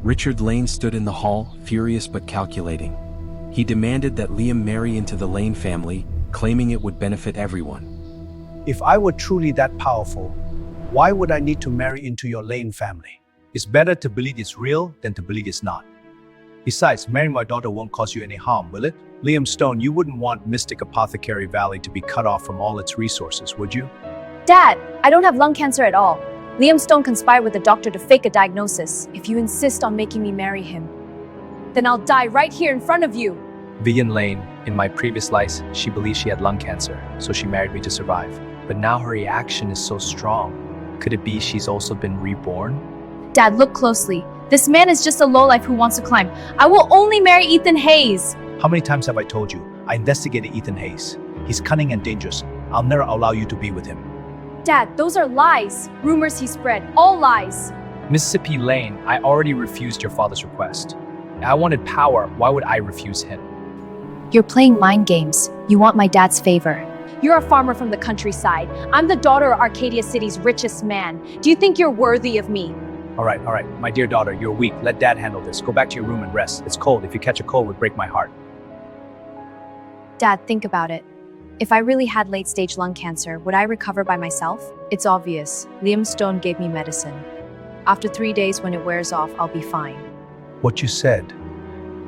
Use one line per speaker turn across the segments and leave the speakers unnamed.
Richard Lane stood in the hall, furious but calculating. He demanded that Liam marry into the Lane family, claiming it would benefit everyone.
If I were truly that powerful, why would I need to marry into your Lane family? It's better to believe it's real than to believe it's not. Besides, marrying my daughter won't cause you any harm, will it? Liam Stone, you wouldn't want Mystic Apothecary Valley to be cut off from all its resources, would you?
Dad, I don't have lung cancer at all. Liam Stone conspired with the doctor to fake a diagnosis. If you insist on making me marry him, then I'll die right here in front of you.
Vivian Lane, in my previous life, she believed she had lung cancer, so she married me to survive. But now her reaction is so strong. Could it be she's also been reborn?
Dad, look closely. This man is just a lowlife who wants to climb. I will only marry Ethan Hayes.
How many times have I told you? I investigated Ethan Hayes. He's cunning and dangerous. I'll never allow you to be with him.
Dad, those are lies. Rumors he spread. All lies.
Mississippi Lane, I already refused your father's request. I wanted power. Why would I refuse him?
You're playing mind games. You want my dad's favor. You're a farmer from the countryside. I'm the daughter of Arcadia City's richest man. Do you think you're worthy of me?
All right. My dear daughter, you're weak. Let Dad handle this. Go back to your room and rest. It's cold. If you catch a cold, it would break my heart.
Dad, think about it. If I really had late-stage lung cancer, would I recover by myself? It's obvious. Liam Stone gave me medicine. After 3 days, when it wears off, I'll be fine.
What you said,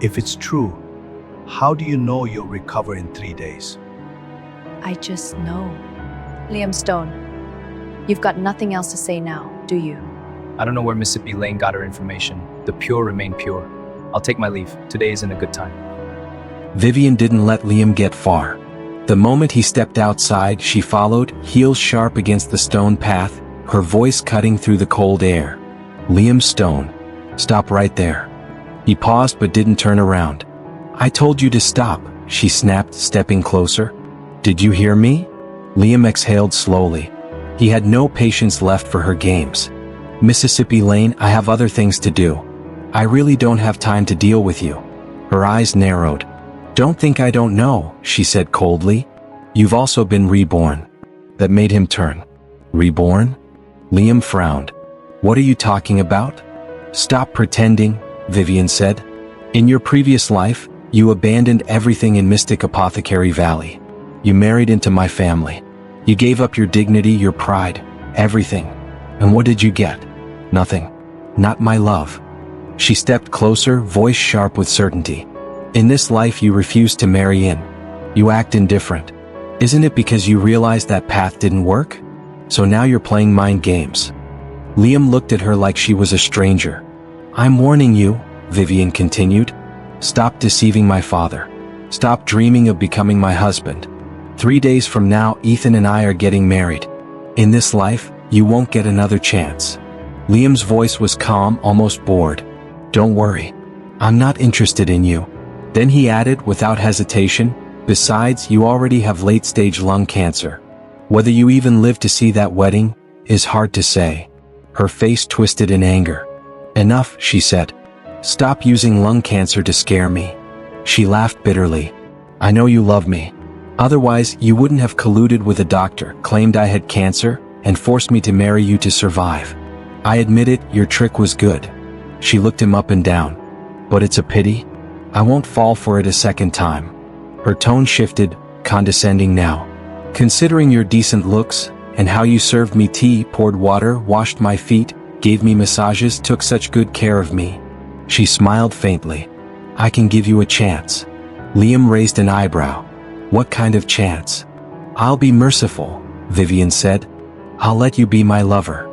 if it's true, how do you know you'll recover in 3 days?
I just know. Liam Stone, you've got nothing else to say now, do you?
I don't know where Mississippi Lane got her information. The pure remain pure. I'll take my leave. Today isn't a good time.
Vivian didn't let Liam get far. The moment he stepped outside, she followed, heels sharp against the stone path, her voice cutting through the cold air. Liam Stone, stop right there. He paused but didn't turn around. I told you to stop, she snapped, stepping closer. Did you hear me? Liam exhaled slowly. He had no patience left for her games. Mississippi Lane, I have other things to do. I really don't have time to deal with you. Her eyes narrowed. Don't think I don't know, she said coldly. You've also been reborn. That made him turn. Reborn? Liam frowned. What are you talking about? Stop pretending, Vivian said. In your previous life, you abandoned everything in Mystic Apothecary Valley. You married into my family. You gave up your dignity, your pride, everything. And what did you get? Nothing. Not my love. She stepped closer, voice sharp with certainty. In this life you refused to marry in. You act indifferent. Isn't it because you realized that path didn't work? So now you're playing mind games. Liam looked at her like she was a stranger. I'm warning you, Vivian continued. Stop deceiving my father. Stop dreaming of becoming my husband. 3 days from now, Ethan and I are getting married. In this life, you won't get another chance. Liam's voice was calm, almost bored. Don't worry. I'm not interested in you. Then he added without hesitation, besides, you already have late-stage lung cancer. Whether you even live to see that wedding is hard to say. Her face twisted in anger. Enough, she said. Stop using lung cancer to scare me. She laughed bitterly. I know you love me. Otherwise, you wouldn't have colluded with a doctor, claimed I had cancer, and forced me to marry you to survive. I admit it, your trick was good. She looked him up and down. But it's a pity. I won't fall for it a second time. Her tone shifted, condescending now. Considering your decent looks, and how you served me tea, poured water, washed my feet, gave me massages, took such good care of me. She smiled faintly. I can give you a chance. Liam raised an eyebrow. What kind of chance? I'll be merciful, Vivian said. I'll let you be my lover.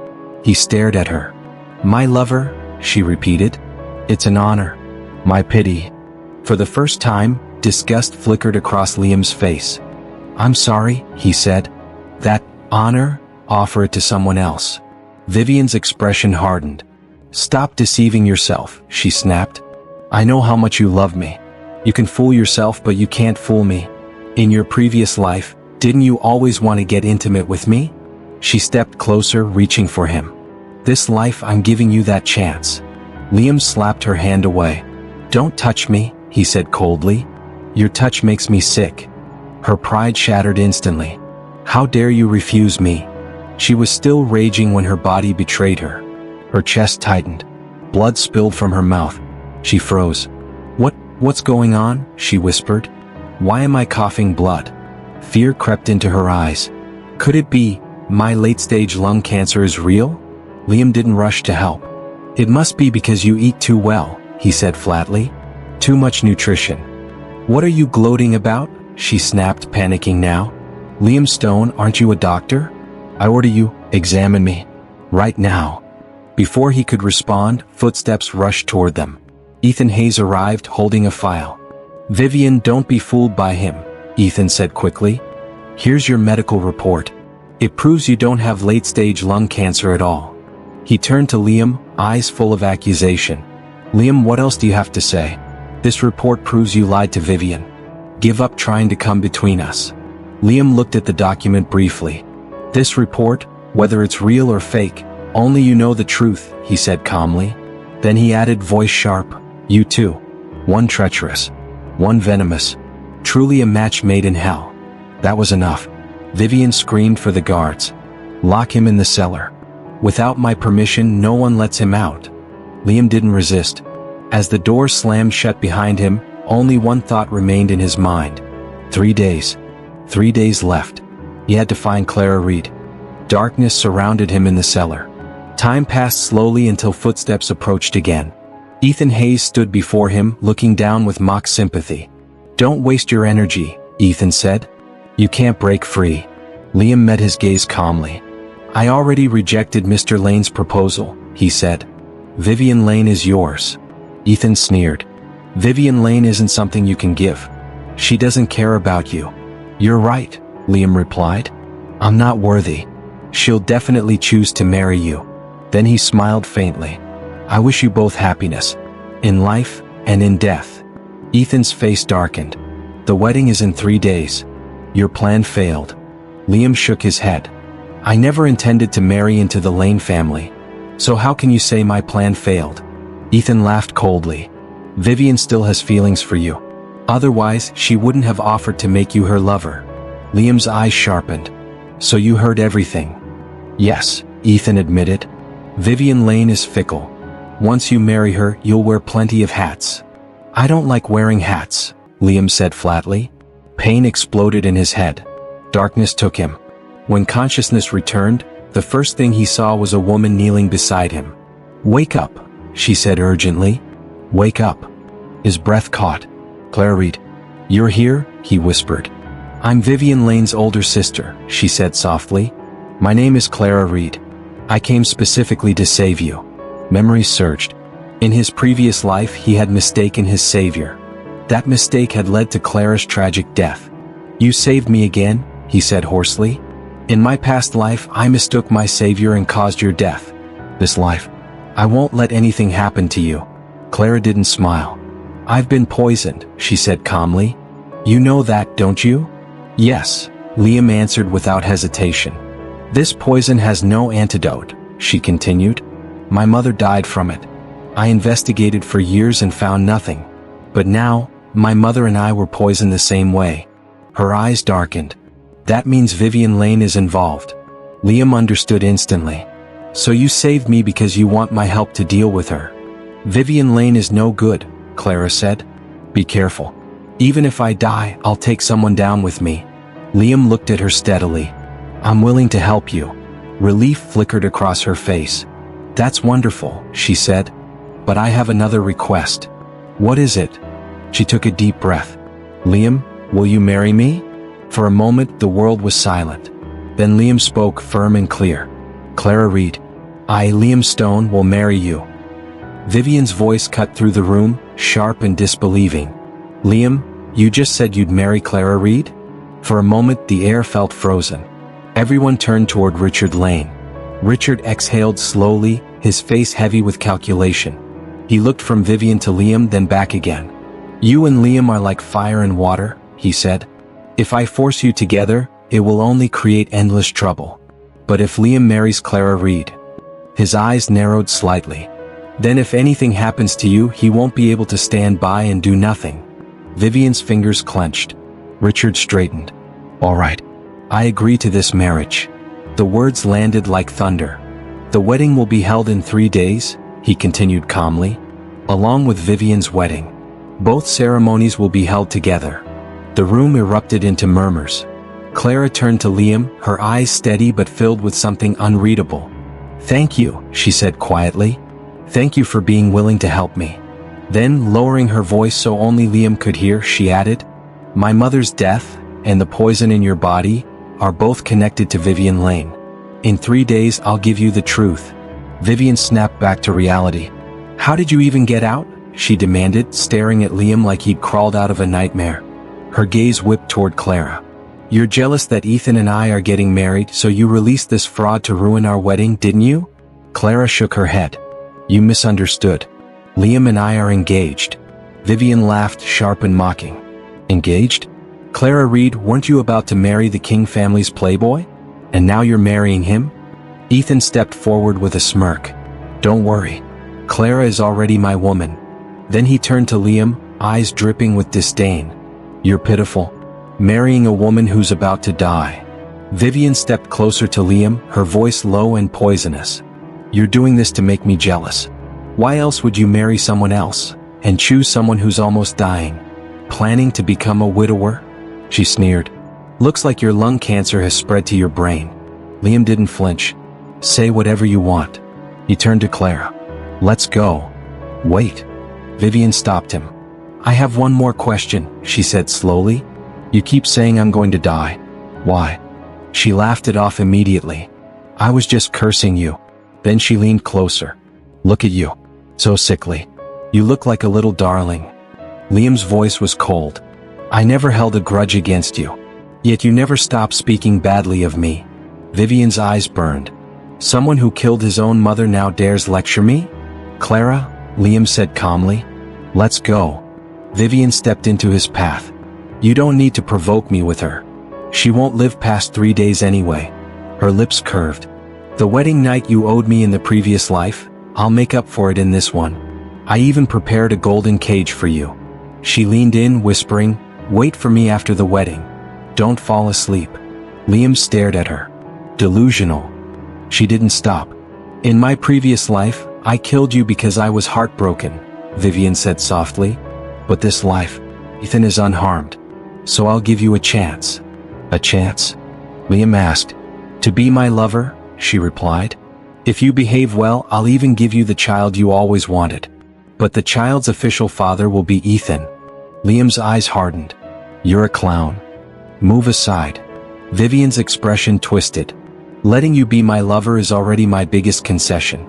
He stared at her. My lover, she repeated. It's an honor. My pity. For the first time, disgust flickered across Liam's face. I'm sorry, he said. That honor? Offer it to someone else. Vivian's expression hardened. Stop deceiving yourself, she snapped. I know how much you love me. You can fool yourself, but you can't fool me. In your previous life, didn't you always want to get intimate with me? She stepped closer, reaching for him. This life, I'm giving you that chance. Liam slapped her hand away. Don't touch me, he said coldly. Your touch makes me sick. Her pride shattered instantly. How dare you refuse me? She was still raging when her body betrayed her. Her chest tightened. Blood spilled from her mouth. She froze. What's going on? She whispered. Why am I coughing blood? Fear crept into her eyes. Could it be, my late-stage lung cancer is real? Liam didn't rush to help. It must be because you eat too well, he said flatly. Too much nutrition. What are you gloating about? She snapped, panicking now. Liam Stone, aren't you a doctor? I order you, examine me. Right now. Before he could respond, footsteps rushed toward them. Ethan Hayes arrived holding a file. Vivian, don't be fooled by him, Ethan said quickly. Here's your medical report. It proves you don't have late-stage lung cancer at all. He turned to Liam, eyes full of accusation. Liam, what else do you have to say? This report proves you lied to Vivian. Give up trying to come between us. Liam looked at the document briefly. This report, whether it's real or fake, only you know the truth, he said calmly. Then he added, voice sharp, you too. One treacherous. One venomous. Truly a match made in hell. That was enough. Vivian screamed for the guards. Lock him in the cellar. Without my permission, no one lets him out. Liam didn't resist. As the door slammed shut behind him, only one thought remained in his mind. 3 days. 3 days left. He had to find Clara Reed. Darkness surrounded him in the cellar. Time passed slowly until footsteps approached again. Ethan Hayes stood before him, looking down with mock sympathy. Don't waste your energy, Ethan said. You can't break free. Liam met his gaze calmly. I already rejected Mr. Lane's proposal, he said. Vivian Lane is yours. Ethan sneered. Vivian Lane isn't something you can give. She doesn't care about you. You're right, Liam replied. I'm not worthy. She'll definitely choose to marry you. Then he smiled faintly. I wish you both happiness. In life and in death. Ethan's face darkened. The wedding is in 3 days. Your plan failed. Liam shook his head. I never intended to marry into the Lane family. So how can you say my plan failed? Ethan laughed coldly. Vivian still has feelings for you. Otherwise, she wouldn't have offered to make you her lover. Liam's eyes sharpened. So you heard everything? Yes, Ethan admitted. Vivian Lane is fickle. Once you marry her, you'll wear plenty of hats. I don't like wearing hats, Liam said flatly. Pain exploded in his head. Darkness took him. When consciousness returned, the first thing he saw was a woman kneeling beside him. Wake up, she said urgently. Wake up. His breath caught. Clara Reed. You're here, he whispered. I'm Vivian Lane's older sister, she said softly. My name is Clara Reed. I came specifically to save you. Memories surged. In his previous life, he had mistaken his savior. That mistake had led to Clara's tragic death. You saved me again, he said hoarsely. In my past life, I mistook my savior and caused your death. This life, I won't let anything happen to you. Clara didn't smile. I've been poisoned, she said calmly. You know that, don't you? Yes, Liam answered without hesitation. This poison has no antidote, she continued. My mother died from it. I investigated for years and found nothing. But now, my mother and I were poisoned the same way. Her eyes darkened. That means Vivian Lane is involved. Liam understood instantly. So you saved me because you want my help to deal with her. Vivian Lane is no good, Clara said. Be careful. Even if I die, I'll take someone down with me. Liam looked at her steadily. I'm willing to help you. Relief flickered across her face. That's wonderful, she said. But I have another request. What is it? She took a deep breath. Liam, will you marry me? For a moment, the world was silent. Then Liam spoke firm and clear. Clara Reed. I, Liam Stone, will marry you. Vivian's voice cut through the room, sharp and disbelieving. Liam, you just said you'd marry Clara Reed? For a moment, the air felt frozen. Everyone turned toward Richard Lane. Richard exhaled slowly, his face heavy with calculation. He looked from Vivian to Liam, then back again. You and Liam are like fire and water, he said. If I force you together, it will only create endless trouble. But if Liam marries Clara Reed, his eyes narrowed slightly. Then if anything happens to you, he won't be able to stand by and do nothing. Vivian's fingers clenched. Richard straightened. All right. I agree to this marriage. The words landed like thunder. The wedding will be held in 3 days, he continued calmly. Along with Vivian's wedding. Both ceremonies will be held together. The room erupted into murmurs. Clara turned to Liam, her eyes steady but filled with something unreadable. "Thank you," she said quietly. "Thank you for being willing to help me." Then, lowering her voice so only Liam could hear, she added, "My mother's death, and the poison in your body, are both connected to Vivian Lane. In 3 days I'll give you the truth." Vivian snapped back to reality. "How did you even get out?" she demanded, staring at Liam like he'd crawled out of a nightmare. Her gaze whipped toward Clara. "You're jealous that Ethan and I are getting married, so you released this fraud to ruin our wedding, didn't you?" Clara shook her head. "You misunderstood. Liam and I are engaged." Vivian laughed, sharp and mocking. "Engaged? Clara Reed, weren't you about to marry the King family's playboy? And now you're marrying him?" Ethan stepped forward with a smirk. "Don't worry. Clara is already my woman." Then he turned to Liam, eyes dripping with disdain. "You're pitiful. Marrying a woman who's about to die." Vivian stepped closer to Liam, her voice low and poisonous. "You're doing this to make me jealous. Why else would you marry someone else, and choose someone who's almost dying? Planning to become a widower?" She sneered. "Looks like your lung cancer has spread to your brain." Liam didn't flinch. "Say whatever you want." He turned to Clara. "Let's go." "Wait." Vivian stopped him. "I have one more question," she said slowly. "You keep saying I'm going to die. Why?" She laughed it off immediately. "I was just cursing you." Then she leaned closer. "Look at you. So sickly. You look like a little darling." Liam's voice was cold. "I never held a grudge against you. Yet you never stopped speaking badly of me." Vivian's eyes burned. "Someone who killed his own mother now dares lecture me?" "Clara," Liam said calmly. "Let's go." Vivian stepped into his path. "You don't need to provoke me with her. She won't live past 3 days anyway." Her lips curved. "The wedding night you owed me in the previous life, I'll make up for it in this one. I even prepared a golden cage for you." She leaned in, whispering, "Wait for me after the wedding. Don't fall asleep." Liam stared at her. Delusional. She didn't stop. "In my previous life, I killed you because I was heartbroken," Vivian said softly. "But this life, Ethan is unharmed. So I'll give you a chance." "A chance?" Liam asked. "To be my lover," she replied. "If you behave well, I'll even give you the child you always wanted. But the child's official father will be Ethan." Liam's eyes hardened. "You're a clown. Move aside." Vivian's expression twisted. "Letting you be my lover is already my biggest concession.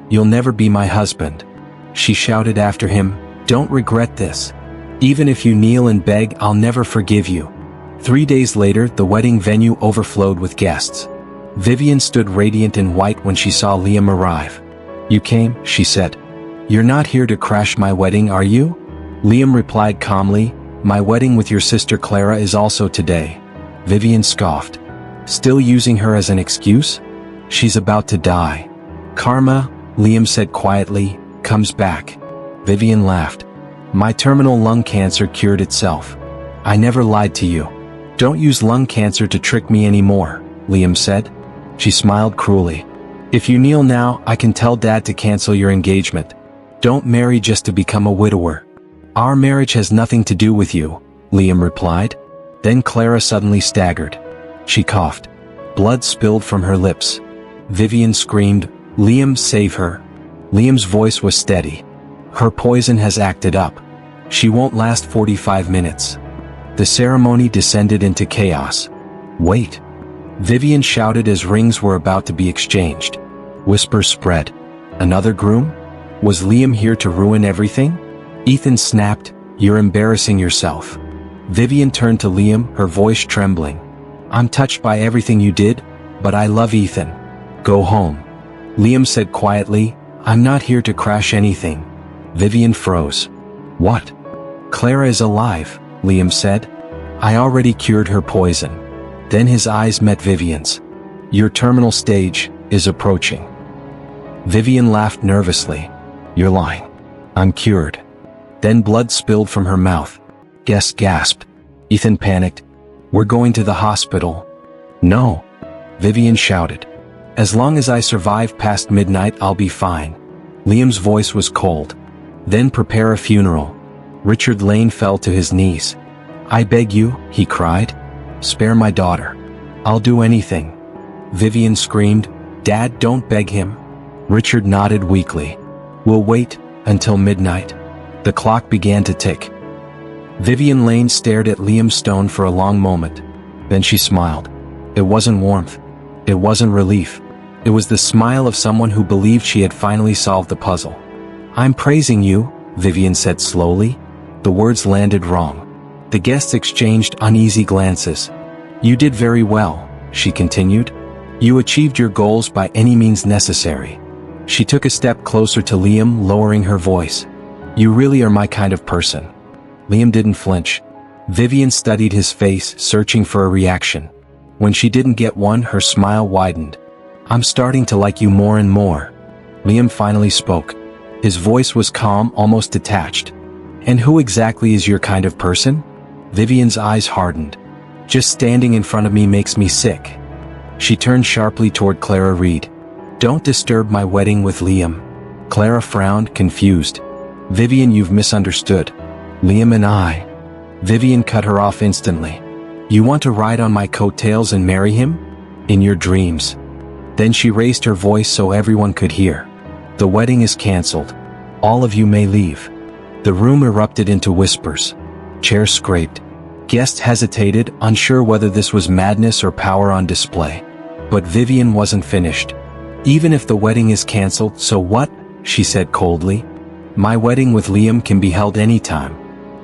You'll never be my husband." She shouted after him, "Don't regret this. Even if you kneel and beg, I'll never forgive you." 3 days later, the wedding venue overflowed with guests. Vivian stood radiant in white when she saw Liam arrive. "You came," she said. "You're not here to crash my wedding, are you?" Liam replied calmly, "My wedding with your sister Clara is also today." Vivian scoffed. "Still using her as an excuse? She's about to die." "Karma," Liam said quietly, "comes back." Vivian laughed. "My terminal lung cancer cured itself. I never lied to you." "Don't use lung cancer to trick me anymore," Liam said. She smiled cruelly. "If you kneel now, I can tell Dad to cancel your engagement. Don't marry just to become a widower." "Our marriage has nothing to do with you," Liam replied. Then Clara suddenly staggered. She coughed. Blood spilled from her lips. Vivian screamed, "Liam, save her." Liam's voice was steady. "Her poison has acted up. She won't last 45 minutes." The ceremony descended into chaos. "Wait!" Vivian shouted as rings were about to be exchanged. Whispers spread. "Another groom? Was Liam here to ruin everything?" Ethan snapped, "You're embarrassing yourself." Vivian turned to Liam, her voice trembling. "I'm touched by everything you did, but I love Ethan. Go home." Liam said quietly, "I'm not here to crash anything." Vivian froze. "What?" "Clara is alive," Liam said. "I already cured her poison." Then his eyes met Vivian's. "Your terminal stage is approaching." Vivian laughed nervously. "You're lying. I'm cured." Then blood spilled from her mouth. Guests gasped. Ethan panicked. "We're going to the hospital." "No," Vivian shouted. "As long as I survive past midnight, I'll be fine." Liam's voice was cold. Then prepare a funeral. Richard Lane fell to his knees. I beg you, he cried. Spare my daughter. I'll do anything. Vivian screamed, Dad, don't beg him. Richard nodded weakly. We'll wait until midnight. The clock began to tick. Vivian Lane stared at Liam Stone for a long moment. Then she smiled. It wasn't warmth. It wasn't relief. It was the smile of someone who believed she had finally solved the puzzle. I'm praising you, Vivian said slowly. The words landed wrong. The guests exchanged uneasy glances. You did very well, she continued. You achieved your goals by any means necessary. She took a step closer to Liam, lowering her voice. You really are my kind of person. Liam didn't flinch. Vivian studied his face, searching for a reaction. When she didn't get one, her smile widened. I'm starting to like you more and more. Liam finally spoke. His voice was calm, almost detached. And who exactly is your kind of person? Vivian's eyes hardened. Just standing in front of me makes me sick. She turned sharply toward Clara Reed. Don't disturb my wedding with Liam. Clara frowned, confused. Vivian, you've misunderstood. Liam and I. Vivian cut her off instantly. You want to ride on my coattails and marry him? In your dreams. Then she raised her voice so everyone could hear. The wedding is cancelled. All of you may leave. The room erupted into whispers. Chairs scraped. Guests hesitated, unsure whether this was madness or power on display. But Vivian wasn't finished. Even if the wedding is cancelled, so what? She said coldly. My wedding with Liam can be held anytime.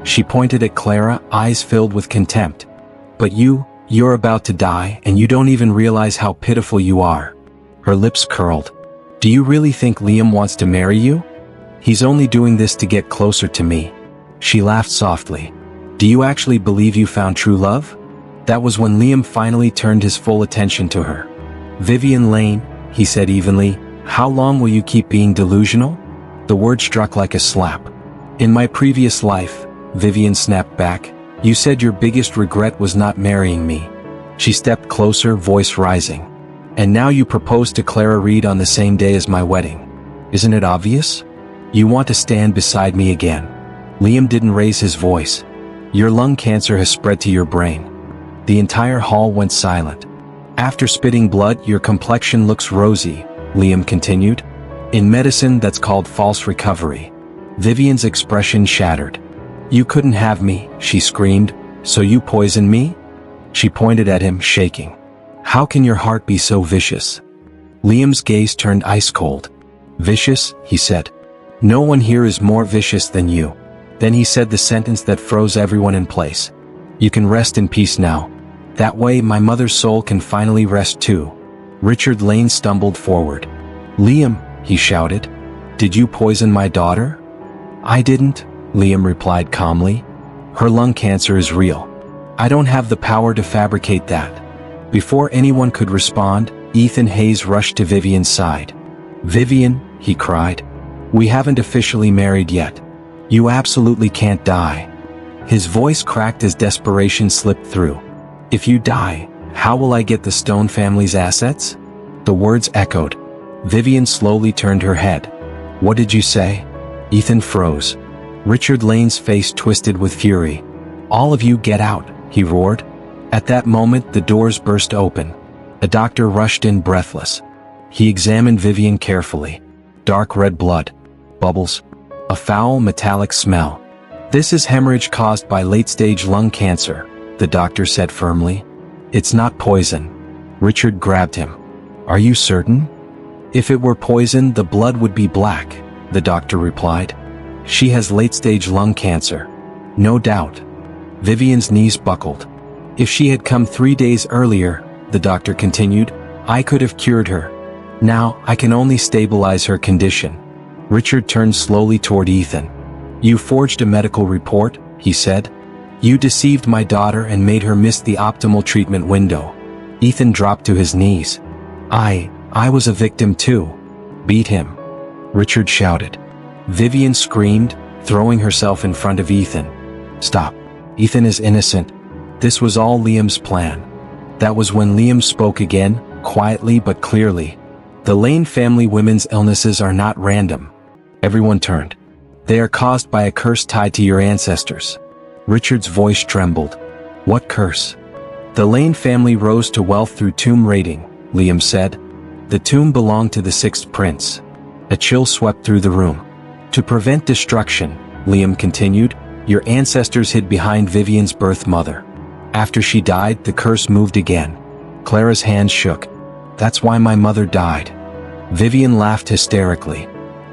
She pointed at Clara, eyes filled with contempt. But you're about to die, and you don't even realize how pitiful you are. Her lips curled. Do you really think Liam wants to marry you? He's only doing this to get closer to me. She laughed softly. Do you actually believe you found true love? That was when Liam finally turned his full attention to her. Vivian Lane, he said evenly, how long will you keep being delusional? The word struck like a slap. In my previous life, Vivian snapped back, you said your biggest regret was not marrying me. She stepped closer, voice rising. And now you propose to Clara Reed on the same day as my wedding. Isn't it obvious? You want to stand beside me again. Liam didn't raise his voice. Your lung cancer has spread to your brain. The entire hall went silent. After spitting blood, your complexion looks rosy, Liam continued. In medicine, that's called false recovery. Vivian's expression shattered. You couldn't have me, she screamed, so you poisoned me? She pointed at him, shaking. How can your heart be so vicious? Liam's gaze turned ice cold. Vicious, he said. No one here is more vicious than you. Then he said the sentence that froze everyone in place. You can rest in peace now. That way my mother's soul can finally rest too. Richard Lane stumbled forward. Liam, he shouted. Did you poison my daughter? I didn't, Liam replied calmly. Her lung cancer is real. I don't have the power to fabricate that. Before anyone could respond, Ethan Hayes rushed to Vivian's side. Vivian, he cried. We haven't officially married yet. You absolutely can't die. His voice cracked as desperation slipped through. If you die, how will I get the Stone family's assets? The words echoed. Vivian slowly turned her head. What did you say? Ethan froze. Richard Lane's face twisted with fury. All of you get out, he roared. At that moment, the doors burst open. A doctor rushed in breathless. He examined Vivian carefully. Dark red blood. Bubbles. A foul metallic smell. This is hemorrhage caused by late-stage lung cancer, the doctor said firmly. It's not poison. Richard grabbed him. Are you certain? If it were poison, the blood would be black, the doctor replied. She has late-stage lung cancer. No doubt. Vivian's knees buckled. If she had come 3 days earlier, the doctor continued, I could have cured her. Now, I can only stabilize her condition. Richard turned slowly toward Ethan. You forged a medical report, he said. You deceived my daughter and made her miss the optimal treatment window. Ethan dropped to his knees. I was a victim too. Beat him. Richard shouted. Vivian screamed, throwing herself in front of Ethan. Stop. Ethan is innocent. This was all Liam's plan. That was when Liam spoke again, quietly but clearly. The Lane family women's illnesses are not random. Everyone turned. They are caused by a curse tied to your ancestors. Richard's voice trembled. What curse? The Lane family rose to wealth through tomb raiding, Liam said. The tomb belonged to the sixth prince. A chill swept through the room. To prevent destruction, Liam continued, your ancestors hid behind Vivian's birth mother. After she died, the curse moved again. Clara's hands shook. That's why my mother died. Vivian laughed hysterically.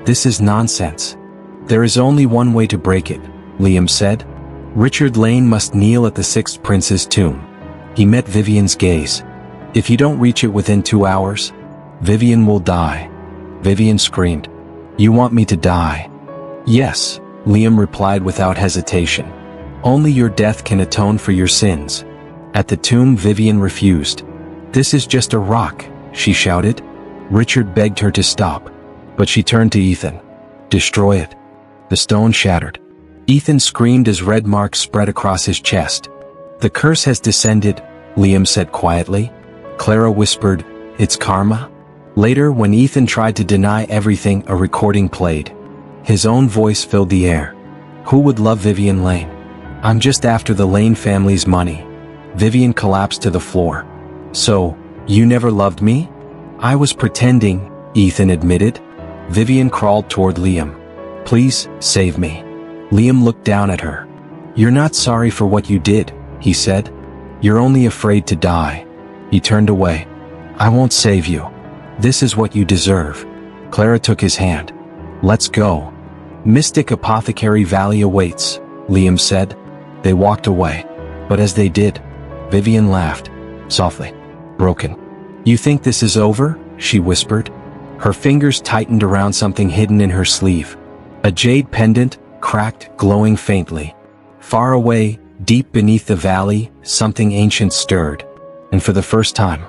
This is nonsense. There is only one way to break it, Liam said. Richard Lane must kneel at the sixth prince's tomb. He met Vivian's gaze. If you don't reach it within 2 hours, Vivian will die. Vivian screamed. You want me to die? Yes, Liam replied without hesitation. Only your death can atone for your sins. At the tomb, Vivian refused. This is just a rock, she shouted. Richard begged her to stop, but she turned to Ethan. Destroy it. The stone shattered. Ethan screamed as red marks spread across his chest. The curse has descended, Liam said quietly. Clara whispered, it's karma? Later, when Ethan tried to deny everything, a recording played. His own voice filled the air. Who would love Vivian Lane? I'm just after the Lane family's money. Vivian collapsed to the floor. So, you never loved me? I was pretending, Ethan admitted. Vivian crawled toward Liam. Please, save me. Liam looked down at her. You're not sorry for what you did, he said. You're only afraid to die. He turned away. I won't save you. This is what you deserve. Clara took his hand. Let's go. Mystic Apothecary Valley awaits, Liam said. They walked away. But as they did, Vivian laughed, softly. Broken. You think this is over? She whispered. Her fingers tightened around something hidden in her sleeve. A jade pendant, cracked, glowing faintly. Far away, deep beneath the valley, something ancient stirred. And for the first time,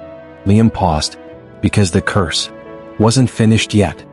Liam paused, because the curse wasn't finished yet.